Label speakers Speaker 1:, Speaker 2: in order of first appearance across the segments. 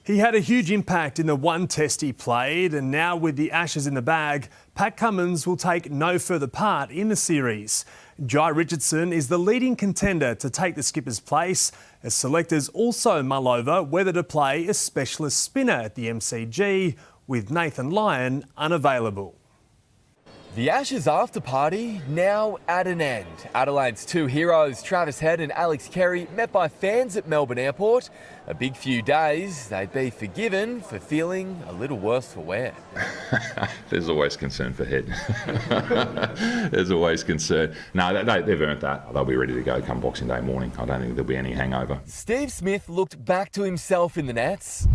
Speaker 1: He had a huge impact in the one test he played, and now with the Ashes in the bag, Pat Cummins will take no further part in the series. Jai Richardson is the leading contender to take the skipper's place, as selectors also mull over whether to play a specialist spinner at the MCG, with Nathan Lyon unavailable.
Speaker 2: The Ashes after party now at an end. Adelaide's two heroes, Travis Head and Alex Carey, met by fans at Melbourne Airport. A big few days, they'd be forgiven for feeling a little worse for wear.
Speaker 3: There's always concern for Head. There's always concern. No, they've earned that. They'll be ready to go come Boxing Day morning. I don't think there'll be any hangover.
Speaker 2: Steve Smith looked back to himself in the nets.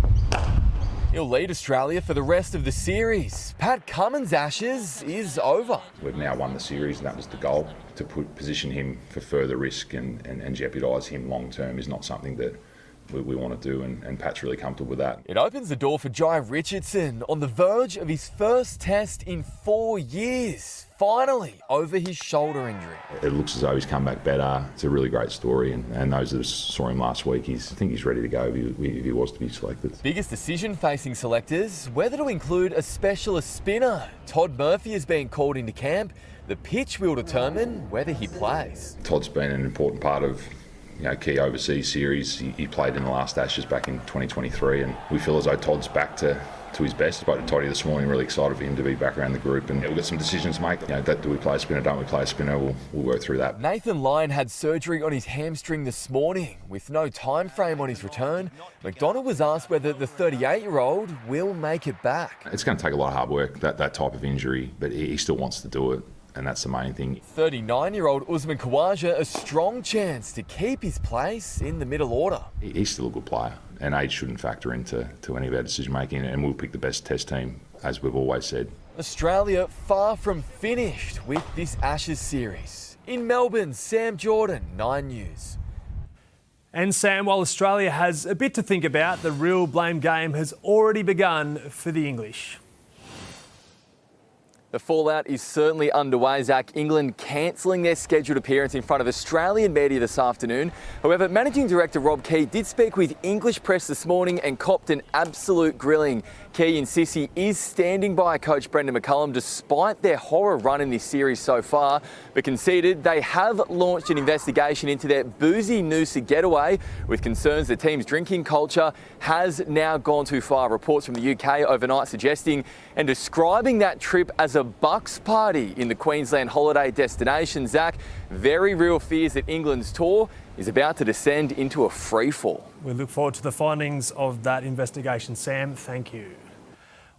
Speaker 2: He'll lead Australia for the rest of the series. Pat Cummins' Ashes is over.
Speaker 3: We've now won the series, and that was the goal. To position him for further risk and jeopardise him long term is not something that we want to do, and Pat's really comfortable with that.
Speaker 2: It opens the door for Jai Richardson on the verge of his first test in 4 years. Finally, over his shoulder injury.
Speaker 3: It looks as though he's come back better. It's a really great story, and those that saw him last week, I think he's ready to go if he was to be selected.
Speaker 2: Biggest decision facing selectors, whether to include a specialist spinner. Todd Murphy has been called into camp. The pitch will determine whether he plays.
Speaker 3: Todd's been an important part of key overseas series. He played in the last Ashes back in 2023, and we feel as though Todd's back to his best. I spoke to Toddy this morning, really excited for him to be back around the group, and we've got some decisions to make. Do we play a spinner, don't we play a spinner? We'll work through that.
Speaker 2: Nathan Lyon had surgery on his hamstring this morning. With no time frame on his return, McDonald was asked whether the 38-year-old will make it back.
Speaker 3: It's going to take a lot of hard work, that type of injury, but he still wants to do it. And that's the main thing.
Speaker 2: 39-year-old Usman Khawaja, a strong chance to keep his place in the middle order.
Speaker 3: He's still a good player, and age shouldn't factor into any of our decision making, and we'll pick the best test team, as we've always said.
Speaker 2: Australia far from finished with this Ashes series. In Melbourne, Sam Jordan, 9 News.
Speaker 1: And Sam, while Australia has a bit to think about, the real blame game has already begun for the English.
Speaker 2: The fallout is certainly underway, Zach. England cancelling their scheduled appearance in front of Australian media this afternoon. However, Managing Director Rob Key did speak with English press this morning and copped an absolute grilling. Key insists he is standing by coach Brendan McCullum despite their horror run in this series so far, but conceded they have launched an investigation into their boozy Noosa getaway, with concerns the team's drinking culture has now gone too far. Reports from the UK overnight suggesting and describing that trip as a bucks party in the Queensland holiday destination. Zach, very real fears that England's tour is about to descend into a freefall.
Speaker 1: We look forward to the findings of that investigation, Sam. Thank you.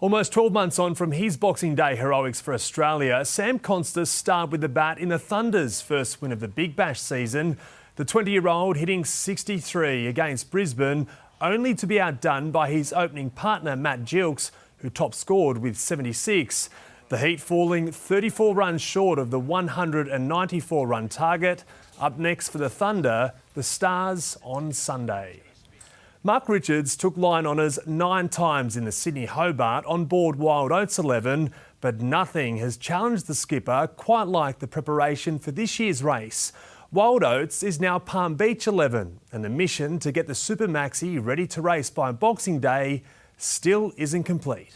Speaker 1: Almost 12 months on from his Boxing Day heroics for Australia, Sam Constas starred with the bat in the Thunder's first win of the Big Bash season. The 20-year-old hitting 63 against Brisbane, only to be outdone by his opening partner, Matt Gilkes, who top scored with 76. The Heat falling 34 runs short of the 194-run target. Up next for the Thunder, the Stars on Sunday. Mark Richards took line honours 9 times in the Sydney Hobart on board Wild Oats 11, but nothing has challenged the skipper quite like the preparation for this year's race. Wild Oats is now Palm Beach 11, and the mission to get the Super Maxi ready to race by Boxing Day still isn't complete.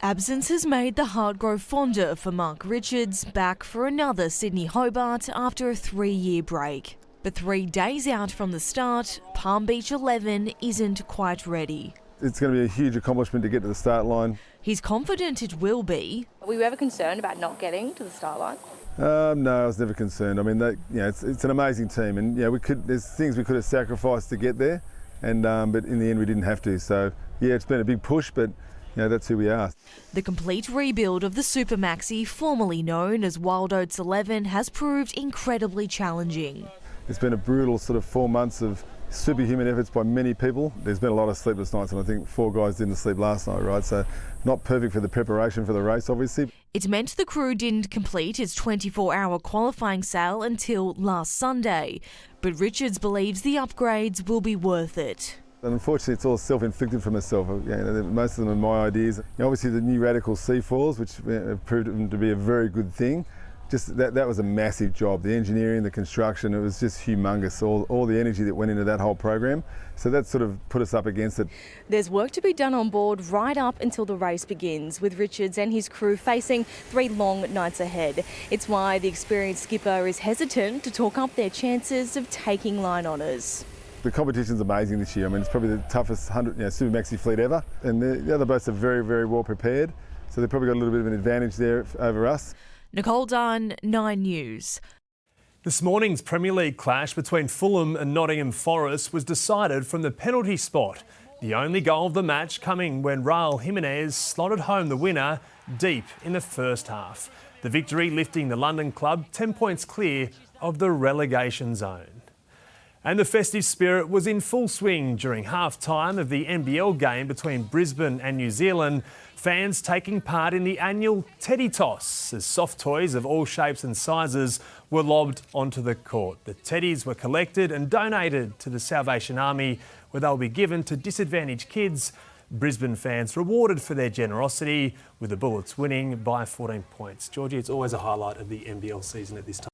Speaker 4: Absence has made the heart grow fonder for Mark Richards, back for another Sydney Hobart after a 3-year break. But 3 days out from the start, Palm Beach 11 isn't quite ready.
Speaker 5: It's going to be a huge accomplishment to get to the start line.
Speaker 4: He's confident it will be.
Speaker 6: Were you ever concerned about not getting to the start line?
Speaker 5: No, I was never concerned. I mean, it's an amazing team, and there's things we could have sacrificed to get there, and but in the end we didn't have to. So yeah, it's been a big push, but that's who we are.
Speaker 4: The complete rebuild of the Super Maxi, formerly known as Wild Oats 11, has proved incredibly challenging.
Speaker 5: It's been a brutal sort of 4 months of superhuman efforts by many people. There's been a lot of sleepless nights, and I think 4 guys didn't sleep last night, right? So not perfect for the preparation for the race, obviously.
Speaker 4: It meant the crew didn't complete its 24-hour qualifying sail until last Sunday, but Richards believes the upgrades will be worth it.
Speaker 5: And unfortunately, it's all self-inflicted for myself. Most of them are my ideas. Obviously, the new radical C-foils, which have proved to be a very good thing. just that was a massive job. The engineering, the construction, it was just humongous. All the energy that went into that whole program. So that sort of put us up against it.
Speaker 6: There's work to be done on board right up until the race begins, with Richards and his crew facing 3 long nights ahead. It's why the experienced skipper is hesitant to talk up their chances of taking line honours.
Speaker 5: The competition's amazing this year. I mean, it's probably the toughest 100 Super Maxi fleet ever, and the other boats are very, very well prepared. So they've probably got a little bit of an advantage there over us.
Speaker 4: Nicole Dunn, 9 News.
Speaker 1: This morning's Premier League clash between Fulham and Nottingham Forest was decided from the penalty spot. The only goal of the match coming when Raul Jimenez slotted home the winner deep in the first half. The victory lifting the London club 10 points clear of the relegation zone. And the festive spirit was in full swing during half-time of the NBL game between Brisbane and New Zealand. Fans taking part in the annual Teddy Toss as soft toys of all shapes and sizes were lobbed onto the court. The teddies were collected and donated to the Salvation Army, where they'll be given to disadvantaged kids. Brisbane fans rewarded for their generosity, with the Bullets winning by 14 points. Georgie, it's always a highlight of the NBL season at this time.